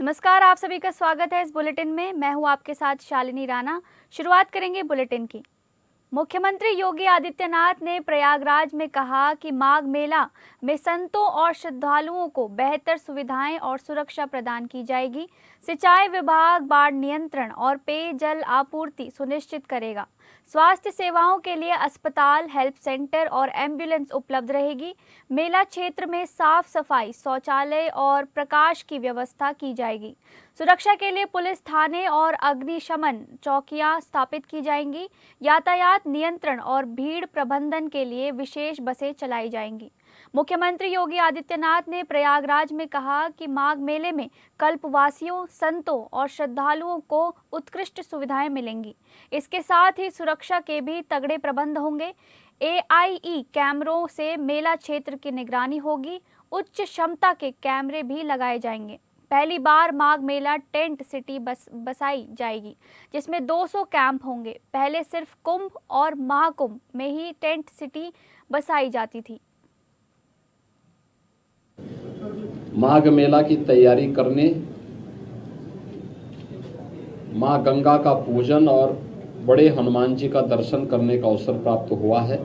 नमस्कार, आप सभी का स्वागत है इस बुलेटिन में। मैं हूं आपके साथ शालिनी राणा। शुरुआत करेंगे बुलेटिन की। मुख्यमंत्री योगी आदित्यनाथ ने प्रयागराज में कहा कि माघ मेला में संतों और श्रद्धालुओं को बेहतर सुविधाएं और सुरक्षा प्रदान की जाएगी। सिंचाई विभाग बाढ़ नियंत्रण और पेयजल आपूर्ति सुनिश्चित करेगा। स्वास्थ्य सेवाओं के लिए अस्पताल, हेल्प सेंटर और एम्बुलेंस उपलब्ध रहेगी। मेला क्षेत्र में साफ सफाई, शौचालय और प्रकाश की व्यवस्था की जाएगी। सुरक्षा के लिए पुलिस थाने और अग्निशमन चौकियां स्थापित की जाएंगी। यातायात नियंत्रण और भीड़ प्रबंधन के लिए विशेष बसें चलाई जाएंगी। मुख्यमंत्री योगी आदित्यनाथ ने प्रयागराज में कहा कि माघ मेले में कल्पवासियों, संतों और श्रद्धालुओं को उत्कृष्ट सुविधाएं मिलेंगी। इसके साथ ही सुरक्षा के भी तगड़े प्रबंध होंगे। AIE कैमरों से मेला क्षेत्र की निगरानी होगी। उच्च क्षमता के कैमरे भी लगाए जाएंगे। पहली बार माघ मेला टेंट सिटी बसाई जाएगी, जिसमें 200 कैंप होंगे। पहले सिर्फ कुंभ और महाकुंभ में ही टेंट सिटी बसाई जाती थी। माघ मेला की तैयारी करने, मां गंगा का पूजन और बड़े हनुमान जी का दर्शन करने का अवसर प्राप्त हुआ है।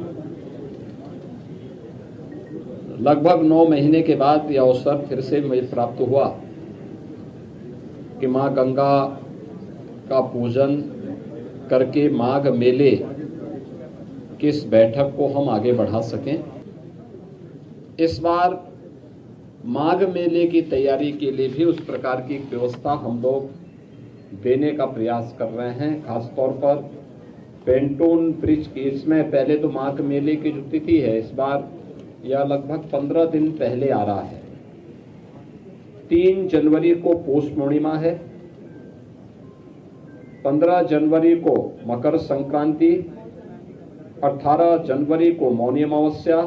लगभग 9 महीने के बाद यह अवसर फिर से मुझे प्राप्त हुआ कि मां गंगा का पूजन करके माघ मेले की इस बैठक को हम आगे बढ़ा सकें। इस बार माघ मेले की तैयारी के लिए भी उस प्रकार की व्यवस्था हम लोग देने का प्रयास कर रहे हैं। खासतौर पर पेंटून ब्रिज की, इसमें पहले तो माघ मेले की जो तिथि है, इस बार यह लगभग 15 दिन पहले आ रहा है। 3 जनवरी को पौष पूर्णिमा है, 15 जनवरी को मकर संक्रांति, 18 जनवरी को मौनी अमावस्या,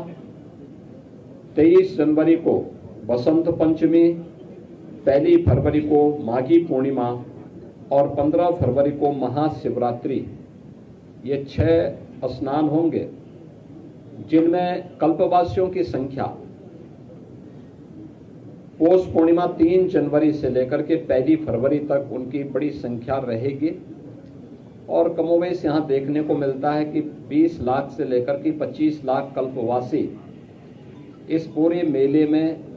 23 जनवरी को बसंत पंचमी, 1 फरवरी को माघी पूर्णिमा और 15 फरवरी को महाशिवरात्रि। ये 6 स्नान होंगे, जिनमें कल्पवासियों की संख्या पौष पूर्णिमा 3 जनवरी से लेकर के 1 फरवरी तक उनकी बड़ी संख्या रहेगी। और कमोवेश यहाँ देखने को मिलता है कि 20 लाख से लेकर के 25 लाख कल्पवासी इस पूरे मेले में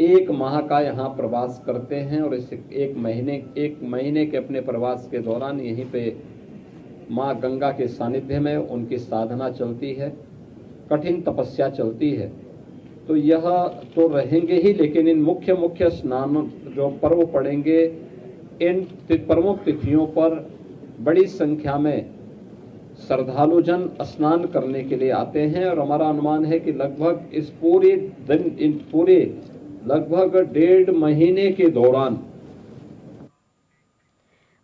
1 माह का यहाँ प्रवास करते हैं। और इस एक महीने के अपने प्रवास के दौरान यहीं पे माँ गंगा के सानिध्य में उनकी साधना चलती है, कठिन तपस्या चलती है। तो यह तो रहेंगे ही, लेकिन इन मुख्य स्नान जो पर्व पड़ेंगे, इन प्रमुख तिथियों पर बड़ी संख्या में श्रद्धालुजन स्नान करने के लिए आते हैं। और हमारा अनुमान है कि लगभग इस पूरे दिन, इन पूरे लगभग 1.5 महीने के दौरान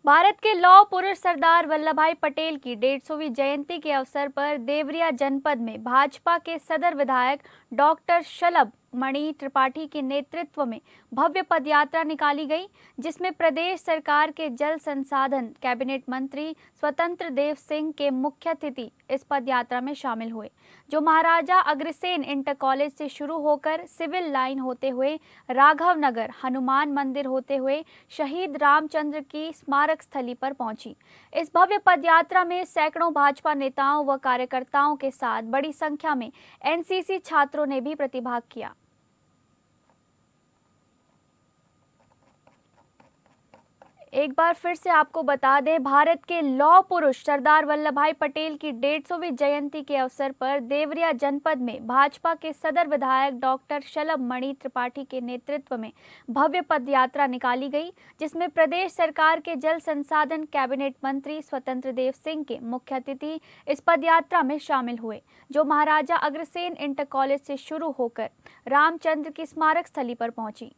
भारत के लौह पुरुष सरदार वल्लभ भाई पटेल की 150वीं जयंती के अवसर पर देवरिया जनपद में भाजपा के सदर विधायक डॉक्टर शलभ मणि त्रिपाठी के नेतृत्व में भव्य पदयात्रा निकाली गई, जिसमें प्रदेश सरकार के जल संसाधन कैबिनेट मंत्री स्वतंत्र देव सिंह के मुख्य अतिथि इस पदयात्रा में शामिल हुए, जो महाराजा अग्रसेन इंटर कॉलेज से शुरू होकर सिविल लाइन होते हुए राघव नगर हनुमान मंदिर होते हुए शहीद रामचंद्र की स्मारक स्थली पर पहुंची। इस भव्य पदयात्रा में सैकड़ों भाजपा नेताओं व कार्यकर्ताओं के साथ बड़ी संख्या में NCC छात्रों ने भी प्रतिभाग किया। एक बार फिर से आपको बता दें, भारत के लौह पुरुष सरदार वल्लभ भाई पटेल की 150वीं जयंती के अवसर पर देवरिया जनपद में भाजपा के सदर विधायक डॉक्टर शलभ मणि त्रिपाठी के नेतृत्व में भव्य पदयात्रा निकाली गई, जिसमें प्रदेश सरकार के जल संसाधन कैबिनेट मंत्री स्वतंत्र देव सिंह के मुख्य अतिथि इस पदयात्रा में शामिल हुए, जो महाराजा अग्रसेन इंटर कॉलेज से शुरू होकर रामचंद्र की स्मारक स्थली पर पहुंची।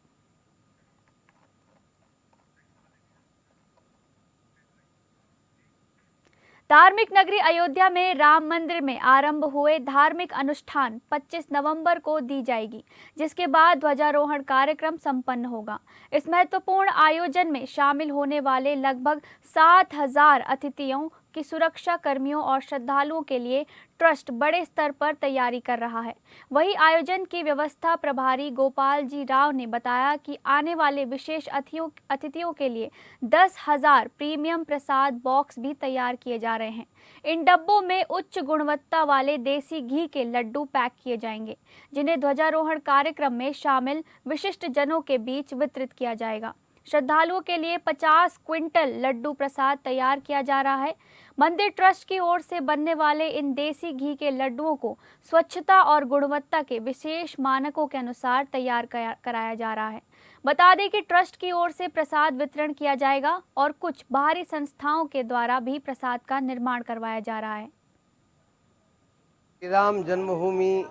धार्मिक नगरी अयोध्या में राम मंदिर में आरंभ हुए धार्मिक अनुष्ठान 25 नवंबर को दी जाएगी, जिसके बाद ध्वजारोहण कार्यक्रम संपन्न होगा। इस महत्वपूर्ण आयोजन में शामिल होने वाले लगभग 7,000 अतिथियों की सुरक्षा कर्मियों और श्रद्धालुओं के लिए ट्रस्ट बड़े स्तर पर तैयारी कर रहा है। वहीं आयोजन की व्यवस्था प्रभारी गोपाल जी राव ने बताया कि आने वाले विशेष अतिथियों के लिए 10,000 प्रीमियम प्रसाद बॉक्स भी तैयार किए जा रहे हैं। इन डब्बों में उच्च गुणवत्ता वाले देसी घी के लड्डू पैक किए जाएंगे, जिन्हें ध्वजारोहण कार्यक्रम में शामिल विशिष्ट जनों के बीच वितरित किया जाएगा। श्रद्धालुओं के लिए 50 क्विंटल लड्डू प्रसाद तैयार किया जा रहा है। मंदिर ट्रस्ट की ओर से बनने वाले इन देसी घी के लड्डुओं को स्वच्छता और गुणवत्ता के विशेष मानकों के अनुसार तैयार कराया जा रहा है। बता दें कि ट्रस्ट की ओर से प्रसाद वितरण किया जाएगा और कुछ बाहरी संस्थाओं के द्वारा भी प्रसाद का निर्माण करवाया जा रहा है। श्री राम जन्मभूमि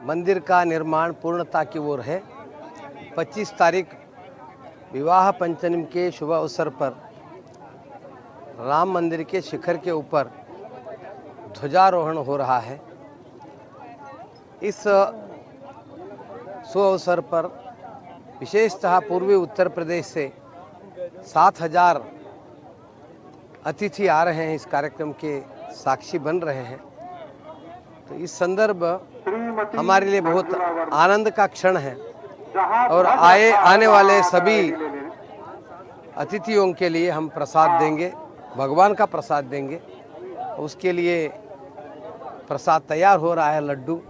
मंदिर का निर्माण पूर्णता की ओर है। 25 तारीख विवाह पंचमी के शुभ अवसर पर राम मंदिर के शिखर के ऊपर ध्वजारोहण हो रहा है। इस शुभ अवसर पर विशेषतः पूर्वी उत्तर प्रदेश से 7,000 अतिथि आ रहे हैं, इस कार्यक्रम के साक्षी बन रहे हैं। तो इस संदर्भ हमारे लिए बहुत आनंद का क्षण है और आने वाले सभी अतिथियों के लिए हम प्रसाद देंगे, भगवान का प्रसाद देंगे। उसके लिए प्रसाद तैयार हो रहा है, लड्डू।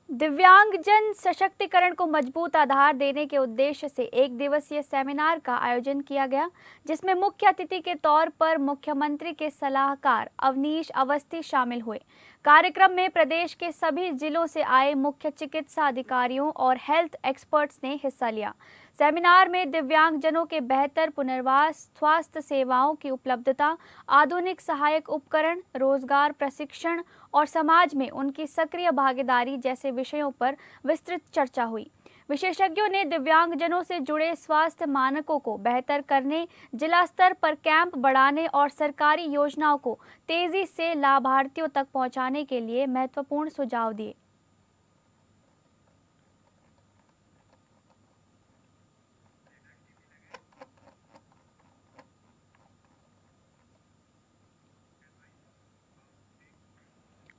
दिव्यांगजन सशक्तिकरण को मजबूत आधार देने के उद्देश्य से एक दिवसीय सेमिनार का आयोजन किया गया, जिसमें मुख्य अतिथि के तौर पर मुख्यमंत्री के सलाहकार अवनीश अवस्थी शामिल हुए। कार्यक्रम में प्रदेश के सभी जिलों से आए मुख्य चिकित्सा अधिकारियों और हेल्थ एक्सपर्ट्स ने हिस्सा लिया। सेमिनार में दिव्यांगजनों के बेहतर पुनर्वास, स्वास्थ्य सेवाओं की उपलब्धता, आधुनिक सहायक उपकरण, रोजगार प्रशिक्षण और समाज में उनकी सक्रिय भागीदारी जैसे विषयों पर विस्तृत चर्चा हुई। विशेषज्ञों ने दिव्यांगजनों से जुड़े स्वास्थ्य मानकों को बेहतर करने, जिला स्तर पर कैंप बढ़ाने और सरकारी योजनाओं को तेजी से लाभार्थियों तक पहुंचाने के लिए महत्वपूर्ण सुझाव दिए।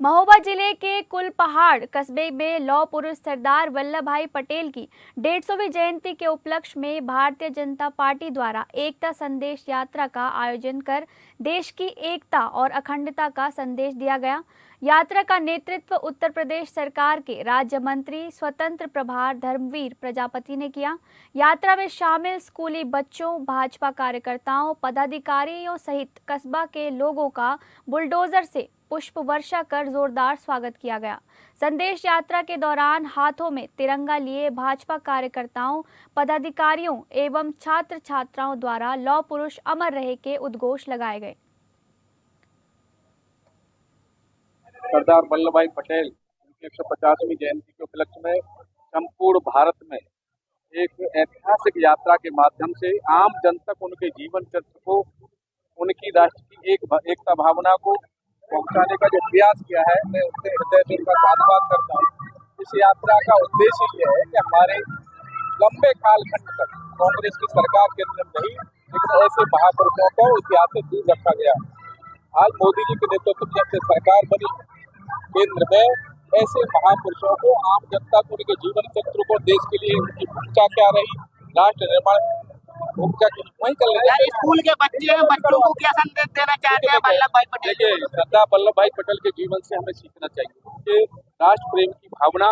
महोबा जिले के कुलपहाड़ कस्बे में लौह पुरुष सरदार वल्लभ भाई पटेल की 150वीं जयंती के उपलक्ष्य में भारतीय जनता पार्टी द्वारा एकता संदेश यात्रा का आयोजन कर देश की एकता और अखंडता का संदेश दिया गया। यात्रा का नेतृत्व उत्तर प्रदेश सरकार के राज्य मंत्री स्वतंत्र प्रभार धर्मवीर प्रजापति ने किया। यात्रा में शामिल स्कूली बच्चों, भाजपा कार्यकर्ताओं, पदाधिकारियों सहित कस्बा के लोगों का बुलडोजर से पुष्प वर्षा कर जोरदार स्वागत किया गया। संदेश यात्रा के दौरान हाथों में तिरंगा लिए भाजपा कार्यकर्ताओं, पदाधिकारियों एवं छात्र छात्राओं द्वारा लौह पुरुष अमर रहे के उद्घोष लगाए गए। सरदार वल्लभ भाई पटेल उनकी 150वीं जयंती के उपलक्ष्य में संपूर्ण भारत में एक ऐतिहासिक यात्रा के माध्यम से आम जन तक उनके जीवन चरित्र को, उनकी राष्ट्र की एकता भावना को पहुंचाने का जो प्रयास किया है, मैं उनके हृदय से उनका धन्यवाद करता हूँ। इस यात्रा का उद्देश्य ये है कि हमारे लंबे कालखंड तक कांग्रेस की सरकार के अंदर नहीं, लेकिन ऐसे महापुरुषों को इतिहास से दूर रखा गया। आज मोदी जी के नेतृत्व में से सरकार बनी केंद्र में, ऐसे महापुरुषों को, आम जनता को, उनके जीवन चरित्र को, देश के लिए उनकी भूमिका क्या रही, राष्ट्र निर्माण भूमिका की, वही कर लेंगे। स्कूल के बच्चों को क्या संदेश देना चाहते हैं वल्लभ भाई पटेल? देखिए, सरदार वल्लभ भाई पटेल के जीवन से हमें सीखना चाहिए कि राष्ट्र प्रेम की भावना,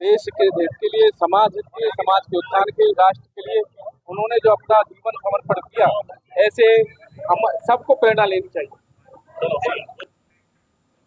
देश के लिए, समाज के उत्थान के, राष्ट्र के लिए उन्होंने जो अपना जीवन समर्पण किया, ऐसे हम सबको प्रेरणा लेनी चाहिए।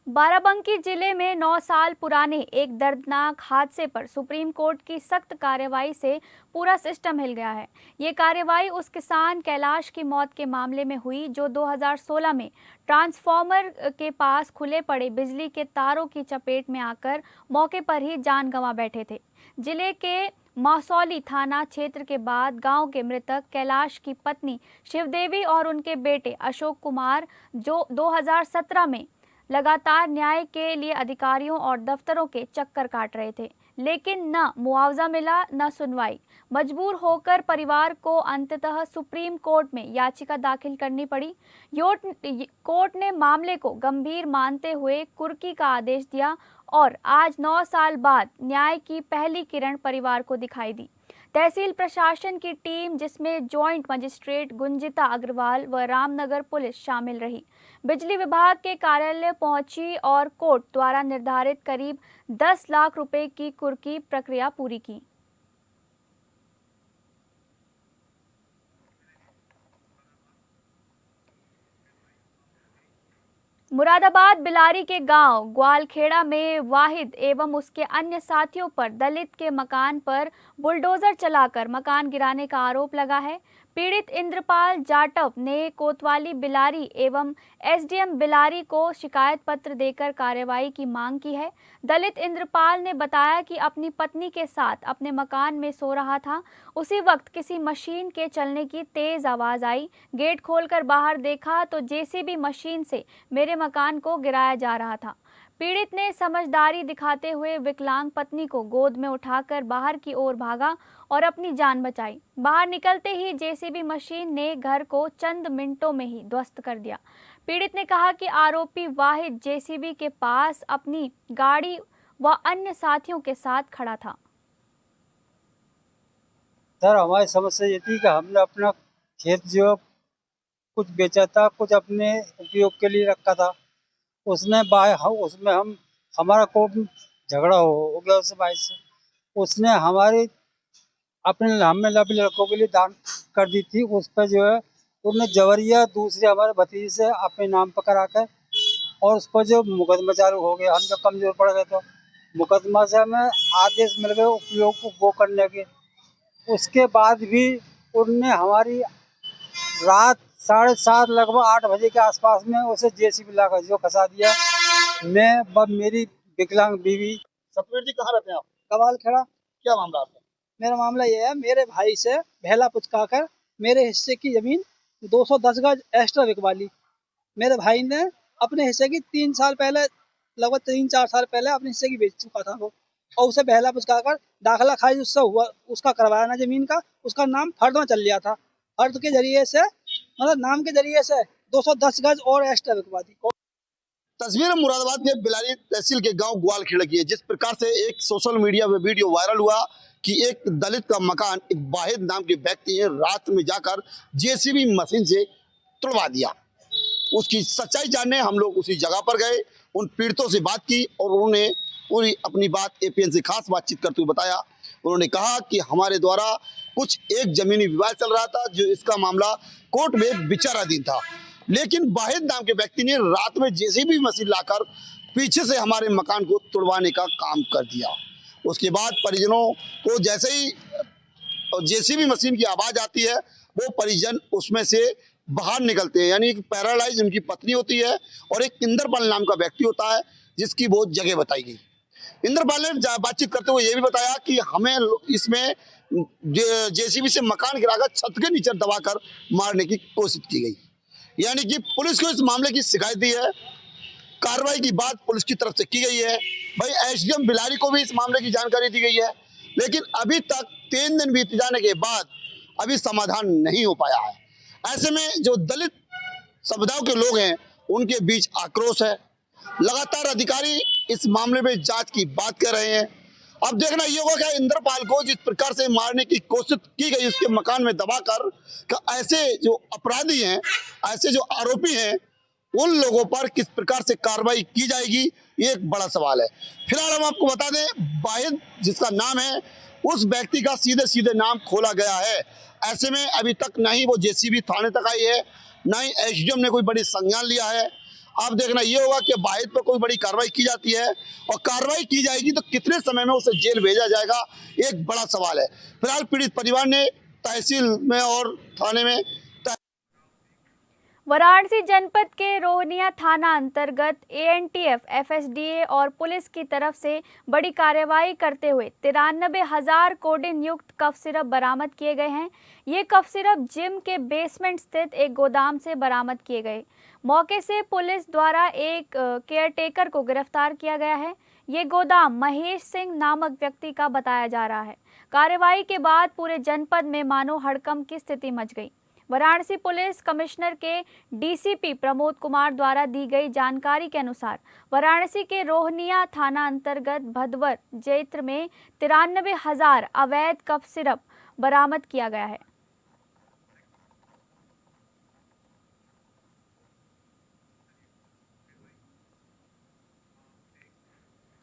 बाराबंकी जिले में 9 साल पुराने एक दर्दनाक हादसे पर सुप्रीम कोर्ट की सख्त कार्रवाई से पूरा सिस्टम हिल गया है। ये कार्रवाई उस किसान कैलाश की मौत के मामले में हुई जो 2016 में ट्रांसफार्मर के पास खुले पड़े बिजली के तारों की चपेट में आकर मौके पर ही जान गंवा बैठे थे। जिले के मसौली थाना क्षेत्र के बाद गांव के मृतक कैलाश की पत्नी शिवदेवी और उनके बेटे अशोक कुमार जो 2017 में लगातार न्याय के लिए अधिकारियों और दफ्तरों के चक्कर काट रहे थे, लेकिन न मुआवजा मिला न सुनवाई। मजबूर होकर परिवार को अंततः सुप्रीम कोर्ट में याचिका दाखिल करनी पड़ी। कोर्ट ने मामले को गंभीर मानते हुए कुर्की का आदेश दिया और आज 9 साल बाद न्याय की पहली किरण परिवार को दिखाई दी। तहसील प्रशासन की टीम, जिसमें जॉइंट मजिस्ट्रेट गुंजिता अग्रवाल व रामनगर पुलिस शामिल रही, बिजली विभाग के कार्यालय पहुंची और कोर्ट द्वारा निर्धारित करीब 10 लाख रुपए की कुर्की प्रक्रिया पूरी की। मुरादाबाद बिलारी के गांव ग्वालखेड़ा में वाहिद एवं उसके अन्य साथियों पर दलित के मकान पर बुलडोजर चलाकर मकान गिराने का आरोप लगा है। पीड़ित इंद्रपाल जाटव ने कोतवाली बिलारी एवं एसडीएम बिलारी को शिकायत पत्र देकर कार्रवाई की मांग की है। दलित इंद्रपाल ने बताया कि अपनी पत्नी के साथ अपने मकान में सो रहा था। उसी वक्त किसी मशीन के चलने की तेज आवाज आई। गेट खोलकर बाहर देखा तो जेसीबी मशीन से मेरे मकान को गिराया जा रहा था। पीड़ित ने समझदारी दिखाते हुए विकलांग पत्नी को गोद में उठाकर बाहर की ओर भागा और अपनी जान बचाई। बाहर निकलते ही जेसीबी मशीन ने घर को चंद मिनटों में ही ध्वस्त कर दिया। पीड़ित ने कहा कि आरोपी वाहिद जेसीबी के पास अपनी गाड़ी व अन्य साथियों के साथ खड़ा था। सर, हमारी समस्या ये थी कि हमने अपना खेत जो कुछ बेचा था, कुछ अपने उपयोग के लिए रखा था। उसमें हमारा को झगड़ा हो गया उस भाई से। उसने हमारे हमें लभी लड़कों के लिए दान कर दी थी। उस पर जो है उन्होंने जबरिया दूसरे हमारे भतीजे से अपने नाम पर करा कर और उस पर जो मुकदमा चालू हो गया। हम जब कमजोर पड़ गए तो मुकदमा से हमें आदेश मिल गए उपयोग को वो करने के। उसके बाद भी उन्होंने हमारी रात 7:30 लगभग 8 बजे के आसपास में उसे जेसीबी लाकर जो फंसा दिया। मैं मेरी विकलांग बीवी। सतवीर जी, कहाँ रहते हैं आप? ग्वालखेड़ा। क्या मामला आपका? मेरा मामला ये है, मेरे भाई से भेला पुचकाकर मेरे हिस्से की जमीन 210 गज एक्स्ट्रा बिकवाली। मेरे भाई ने अपने हिस्से की 3 साल पहले, लगभग 3-4 साल पहले अपने हिस्से की बेच चुका था वो, और उसे बहला पुचकाकर दाखिला खारिज उससे हुआ, उसका करवाया ना जमीन का। उसका नाम फर्द में चल लिया था। फर्द के जरिए से, मतलब नाम के जरिए से 210 गज और एक्स्ट्रा बिकवा दी। तस्वीर मुरादाबाद के बिलारी तहसील के गांव ग्वालखेड़ा की है। जिस प्रकार से एक सोशल मीडिया में वीडियो वायरल हुआ कि एक दलित का मकान एक वाहिद नाम के व्यक्ति ने रात में जाकर जेसीबी मशीन से तोड़वा दिया। उसकी सच्चाई जानने हम लोग उसी जगह पर गए, उन पीड़ितों से बात की और उन्होंने पूरी अपनी बात एपीएन से खास बातचीत करते हुए बताया। उन्होंने कहा कि हमारे द्वारा कुछ एक जमीनी विवाद चल रहा था, जो इसका मामला कोर्ट में विचाराधीन था, लेकिन वाहिद नाम के व्यक्ति ने रात में जेसीबी मशीन लाकर पीछे से हमारे मकान को तोड़वाने का काम कर दिया। उसके बाद परिजनों को जैसे ही जेसीबी मशीन की आवाज आती है, वो परिजन उसमें से बाहर निकलते हैं। यानी पैरालाइज उनकी पत्नी होती है और एक इंद्रपाल नाम का व्यक्ति होता है, जिसकी वो जगह बताई गई। इंद्रपाल ने बातचीत करते हुए ये भी बताया कि हमें इसमें जेसीबी से मकान गिराकर छत के नीचे दबाकर मारने की कोशिश की गई। यानी कि पुलिस को इस मामले की शिकायत दी है। कार्रवाई की बात पुलिस की तरफ से की गई है। भाई एसडीएम बिलारी को भी इस मामले की जानकारी दी गई है, लेकिन अभी तक 3 दिन बीत जाने के बाद अभी समाधान नहीं हो पाया है। ऐसे में जो दलित समुदायों के लोग हैं, उनके बीच आक्रोश है। लगातार अधिकारी इस मामले में जांच की बात कर रहे हैं। अब देखना ये होगा कि इंद्रपाल को जिस प्रकार से मारने की कोशिश की गई उसके मकान में दबाकर, ऐसे जो अपराधी हैं, ऐसे जो आरोपी हैं, उन लोगों पर किस प्रकार से कार्रवाई की जाएगी, ये एक बड़ा सवाल है। फिलहाल हम आपको बता दें, वाहिद जिसका नाम है, उस व्यक्ति का सीधे सीधे नाम खोला गया है। ऐसे में अभी तक ना ही वो जेसीबी थाने तक आई है, ना ही एसडीएम ने कोई बड़ी संज्ञान लिया है। अब देखना ये होगा कि वाहिद पर कोई बड़ी कार्रवाई की जाती है, और कार्रवाई की जाएगी तो कितने समय में उसे जेल भेजा जाएगा, एक बड़ा सवाल है। फिलहाल पीड़ित परिवार ने तहसील में और थाने में वाराणसी जनपद के रोहनिया थाना अंतर्गत एएनटीएफ, एफएसडीए और पुलिस की तरफ से बड़ी कार्रवाई करते हुए 93,000 कोडेन युक्त कफ सिरप बरामद किए गए हैं। ये कफ सिरप जिम के बेसमेंट स्थित एक गोदाम से बरामद किए गए। मौके से पुलिस द्वारा एक केयरटेकर को गिरफ्तार किया गया है। ये गोदाम महेश सिंह नामक व्यक्ति का बताया जा रहा है। कार्रवाई के बाद पूरे जनपद में मानो हड़कंप की स्थिति मच गई। वाराणसी पुलिस कमिश्नर के डीसीपी प्रमोद कुमार द्वारा दी गई जानकारी के अनुसार वाराणसी के रोहनिया थाना अंतर्गत भदवर क्षेत्र में 93,000 अवैध कफ सिरप बरामद किया गया है।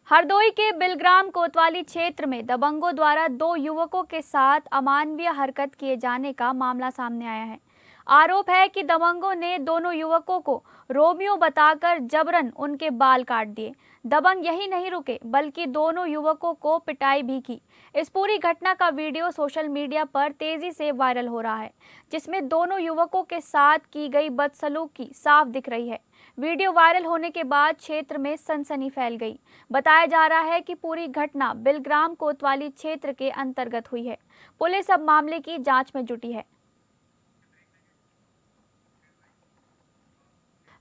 हरदोई के बिलग्राम कोतवाली क्षेत्र में दबंगों द्वारा 2 युवकों के साथ अमानवीय हरकत किए जाने का मामला सामने आया है। आरोप है कि दबंगों ने दोनों युवकों को रोमियो बताकर जबरन उनके बाल काट दिए। दबंग यही नहीं रुके बल्कि दोनों युवकों को पिटाई भी की। इस पूरी घटना का वीडियो सोशल मीडिया पर तेजी से वायरल हो रहा है, जिसमें दोनों युवकों के साथ की गई बदसलूकी साफ दिख रही है। वीडियो वायरल होने के बाद क्षेत्र में सनसनी फैल गई। बताया जा रहा है कि पूरी घटना बिलग्राम कोतवाली क्षेत्र के अंतर्गत हुई है। पुलिस अब मामले की जांच में जुटी है।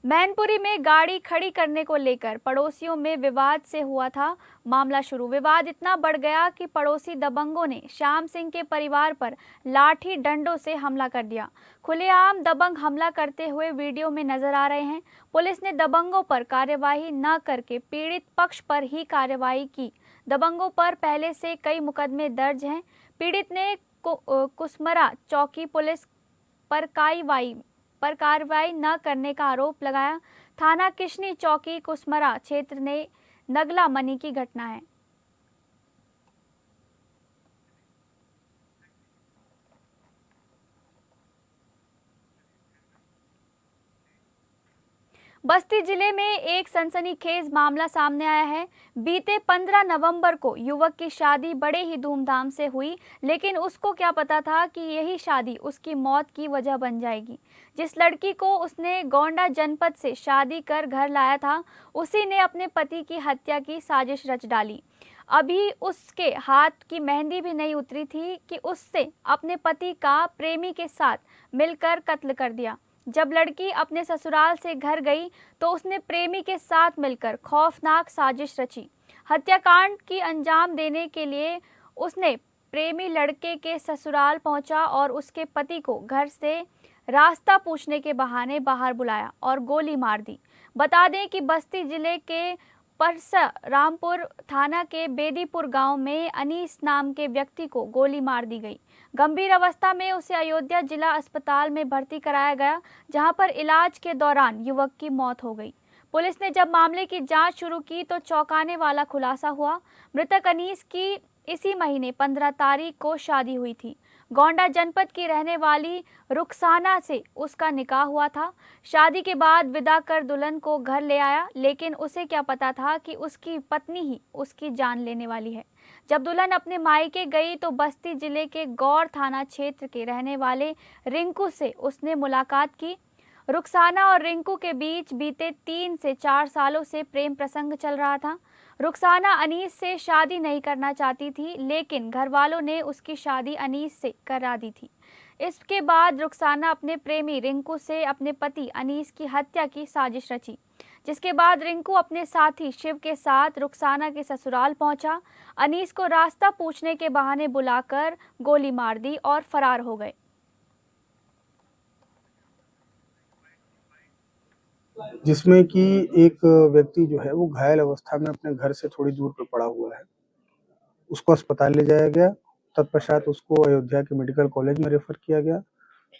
मैनपुरी में गाड़ी खड़ी करने को लेकर पड़ोसियों में विवाद से हुआ था मामला शुरू। विवाद इतना बढ़ गया कि पड़ोसी दबंगों ने श्याम सिंह के परिवार पर लाठी डंडों से हमला कर दिया। खुलेआम दबंग हमला करते हुए वीडियो में नजर आ रहे हैं। पुलिस ने दबंगों पर कार्यवाही न करके पीड़ित पक्ष पर ही कार्यवाही की। दबंगों पर पहले से कई मुकदमे दर्ज हैं। पीड़ित ने कुसमरा चौकी पुलिस पर कार्रवाई न करने का आरोप लगाया। थाना किशनी चौकी कुसमरा क्षेत्र में नगला मनी की घटना है। बस्ती जिले में एक सनसनीखेज मामला सामने आया है। बीते 15 नवंबर को युवक की शादी बड़े ही धूमधाम से हुई, लेकिन उसको क्या पता था कि यही शादी उसकी मौत की वजह बन जाएगी। जिस लड़की को उसने गोंडा जनपद से शादी कर घर लाया था, उसी ने अपने पति की हत्या की साजिश रच डाली। अभी उसके हाथ की मेहंदी भी नहीं उतरी थी कि उससे अपने पति का प्रेमी के साथ मिलकर कत्ल कर दिया। जब लड़की अपने ससुराल से घर गई तो उसने प्रेमी के साथ मिलकर खौफनाक साजिश रची। हत्याकांड की अंजाम देने के लिए उसने प्रेमी लड़के के ससुराल पहुंचा और उसके पति को घर से रास्ता पूछने के बहाने बाहर बुलाया और गोली मार दी। बता दें कि बस्ती जिले के परसरामपुर थाना के बेदीपुर गांव में अनीस नाम के व्यक्ति को गोली मार दी गई। गंभीर अवस्था में उसे अयोध्या जिला अस्पताल में भर्ती कराया गया, जहां पर इलाज के दौरान युवक की मौत हो गई। पुलिस ने जब मामले की जांच शुरू की तो चौंकाने वाला खुलासा हुआ। मृतक अनीस की इसी महीने 15 तारीख को शादी हुई थी। गोंडा जनपद की रहने वाली रुखसाना से उसका निकाह हुआ था। शादी के बाद विदा कर दुल्हन को घर ले आया, लेकिन उसे क्या पता था कि उसकी पत्नी ही उसकी जान लेने वाली है। जब दुल्हन अपने मायके गई तो बस्ती जिले के गौर थाना क्षेत्र के रहने वाले रिंकू से उसने मुलाकात की। रुखसाना और रिंकू के बीच बीते 3 से 4 सालों से प्रेम प्रसंग चल रहा था। रुखसाना अनीस से शादी नहीं करना चाहती थी, लेकिन घर वालों ने उसकी शादी अनीस से करा दी थी। इसके बाद रुखसाना अपने प्रेमी रिंकू से अपने पति अनीस की हत्या की साजिश रची, जिसके बाद रिंकू अपने साथी शिव के साथ रुखसाना के ससुराल पहुंचा। अनीस को रास्ता पूछने के बहाने बुलाकर गोली मार दी और फरार हो गए। जिसमें कि एक व्यक्ति जो है वो घायल अवस्था में अपने घर से थोड़ी दूर पे पड़ा हुआ है। उसको अस्पताल ले जाया गया। तत्पश्चात उसको अयोध्या के मेडिकल कॉलेज में रेफर किया गया,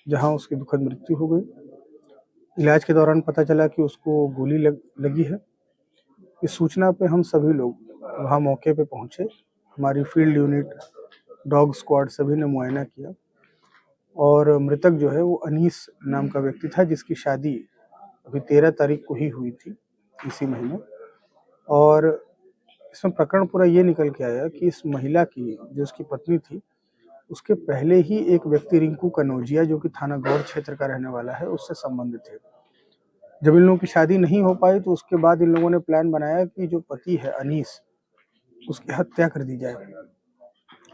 जहां उसकी दुखद मृत्यु हो गई। इलाज के दौरान पता चला कि उसको गोली लगी है। इस सूचना पे हम सभी लोग वहां मौके पे पहुंचे। हमारी फील्ड यूनिट, डॉग स्क्वाड सभी ने मुआयना किया और मृतक जो है वो अनीस नाम का व्यक्ति था, जिसकी शादी अभी 13 तारीख को ही हुई थी इसी महीने। और इसमें प्रकरण पूरा ये निकल के आया कि इस महिला की जो उसकी पत्नी थी, उसके पहले ही एक व्यक्ति रिंकू कनौजिया, जो कि थाना गौर क्षेत्र का रहने वाला है, उससे संबंधित है। जब इन लोगों की शादी नहीं हो पाई तो उसके बाद इन लोगों ने प्लान बनाया कि जो पति है अनीस, उसकी हत्या कर दी जाए।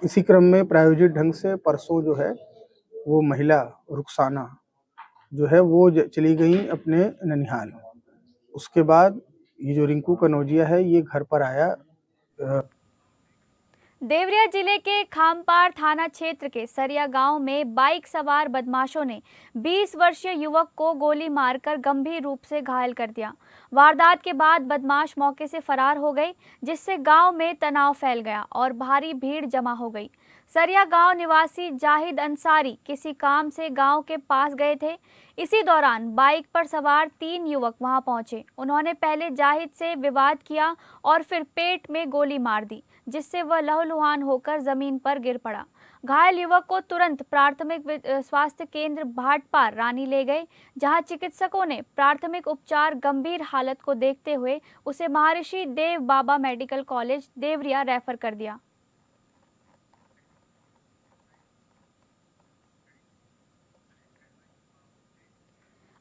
इसी क्रम में प्रायोजित ढंग से परसों जो है वो महिला रुखसाना जो है वो चली गई अपने ननिहाल। उसके बाद ये जो रिंकू कनौजिया है ये घर पर आया देवरिया जिले के खामपार थाना क्षेत्र के सरिया गांव में बाइक सवार बदमाशों ने 20 वर्षीय युवक को गोली मारकर गंभीर रूप से घायल कर दिया। वारदात के बाद बदमाश मौके से फरार हो गए, जिससे गांव में तनाव फैल गया और भारी भीड़ जमा हो गई। सरिया गांव निवासी जाहिद अंसारी किसी काम से गांव के पास गए थे। इसी दौरान बाइक पर सवार 3 युवक वहां पहुंचे। उन्होंने पहले जाहिद से विवाद किया और फिर पेट में गोली मार दी, जिससे वह लहूलुहान होकर जमीन पर गिर पड़ा। घायल युवक को तुरंत प्राथमिक स्वास्थ्य केंद्र भाटपार रानी ले गए, जहां चिकित्सकों ने प्राथमिक उपचार गंभीर हालत को देखते हुए उसे महर्षि देव बाबा मेडिकल कॉलेज देवरिया रेफर कर दिया।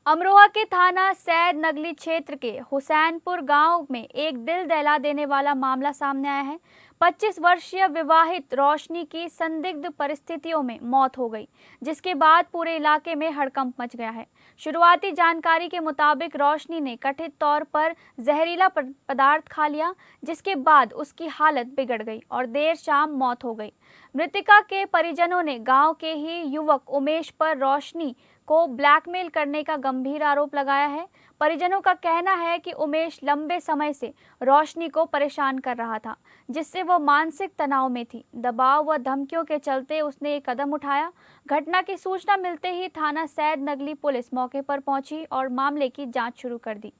अमरोहा के थाना सैद नगली क्षेत्र के हुसैनपुर गांव में एक दिल दहला देने वाला मामला सामने आया है। 25 वर्षीय विवाहित रोशनी की संदिग्ध परिस्थितियों में मौत हो गई, जिसके बाद पूरे इलाके में हड़कंप मच गया है। शुरुआती जानकारी के मुताबिक रोशनी ने कथित तौर पर जहरीला पदार्थ खा लिया, जिसके बाद उसकी हालत बिगड़ गई और देर शाम मौत हो गई। मृतका के परिजनों ने गांव के ही युवक उमेश पर रोशनी को ब्लैकमेल करने का गंभीर आरोप लगाया है। परिजनों का कहना है कि उमेश लंबे समय से रोशनी को परेशान कर रहा था, जिससे वह मानसिक तनाव में थी। दबाव व धमकियों के चलते उसने एक कदम उठाया। घटना की सूचना मिलते ही थाना सैद नगली पुलिस मौके पर पहुंची और मामले की जांच शुरू कर दी।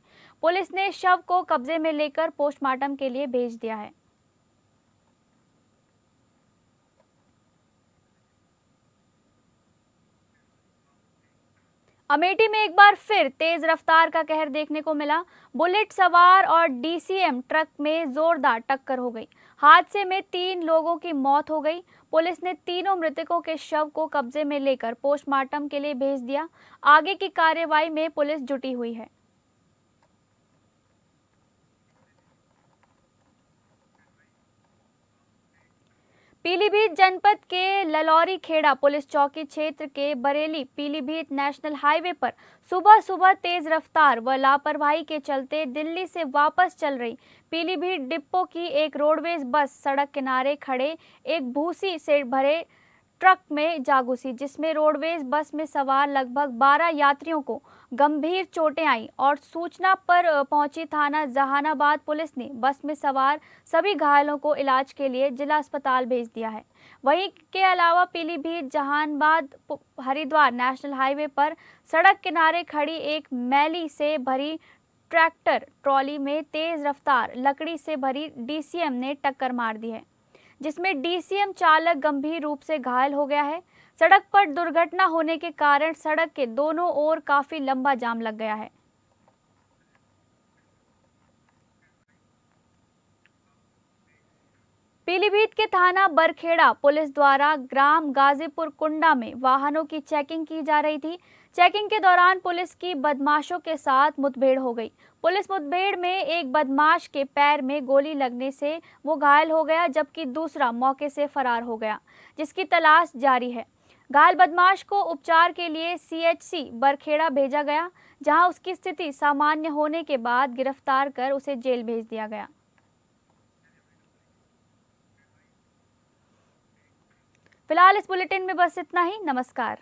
पुलिस ने शव को कब्जे में लेकर पोस्टमार्टम के लिए भेज दिया है। अमेठी में एक बार फिर तेज रफ्तार का कहर देखने को मिला। बुलेट सवार और डीसीएम ट्रक में जोरदार टक्कर हो गई। हादसे में 3 लोगों की मौत हो गई। पुलिस ने तीनों मृतकों के शव को कब्जे में लेकर पोस्टमार्टम के लिए भेज दिया। आगे की कार्रवाई में पुलिस जुटी हुई है। पीलीभीत जनपद के ललौरी खेड़ा पुलिस चौकी क्षेत्र के बरेली पीलीभीत नेशनल हाईवे पर सुबह सुबह तेज रफ्तार व लापरवाही के चलते दिल्ली से वापस चल रही पीलीभीत डिपो की एक रोडवेज बस सड़क किनारे खड़े एक भूसी से भरे ट्रक में जा घुसी, जिसमें रोडवेज बस में सवार लगभग 12 यात्रियों को गंभीर चोटें आई और सूचना पर पहुंची थाना जहानाबाद पुलिस ने बस में सवार सभी घायलों को इलाज के लिए जिला अस्पताल भेज दिया है। वहीं के अलावा पीलीभीत जहानाबाद हरिद्वार नेशनल हाईवे पर सड़क किनारे खड़ी एक मैली से भरी ट्रैक्टर ट्रॉली में तेज रफ्तार लकड़ी से भरी डीसीएम ने टक्कर मार दी है, जिसमें डीसीएम चालक गंभीर रूप से घायल हो गया है। सड़क पर दुर्घटना होने के कारण सड़क के दोनों ओर काफी लंबा जाम लग गया है। पीलीभीत के थाना बरखेड़ा पुलिस द्वारा ग्राम गाजीपुर कुंडा में वाहनों की चेकिंग की जा रही थी। चेकिंग के दौरान पुलिस की बदमाशों के साथ मुठभेड़ हो गई। पुलिस मुठभेड़ में एक बदमाश के पैर में गोली लगने से वो घायल हो गया, जबकि दूसरा मौके से फरार हो गया, जिसकी तलाश जारी है। घायल बदमाश को उपचार के लिए सीएचसी बरखेड़ा भेजा गया, जहां उसकी स्थिति सामान्य होने के बाद गिरफ्तार कर उसे जेल भेज दिया गया। फिलहाल इस बुलेटिन में बस इतना ही। नमस्कार।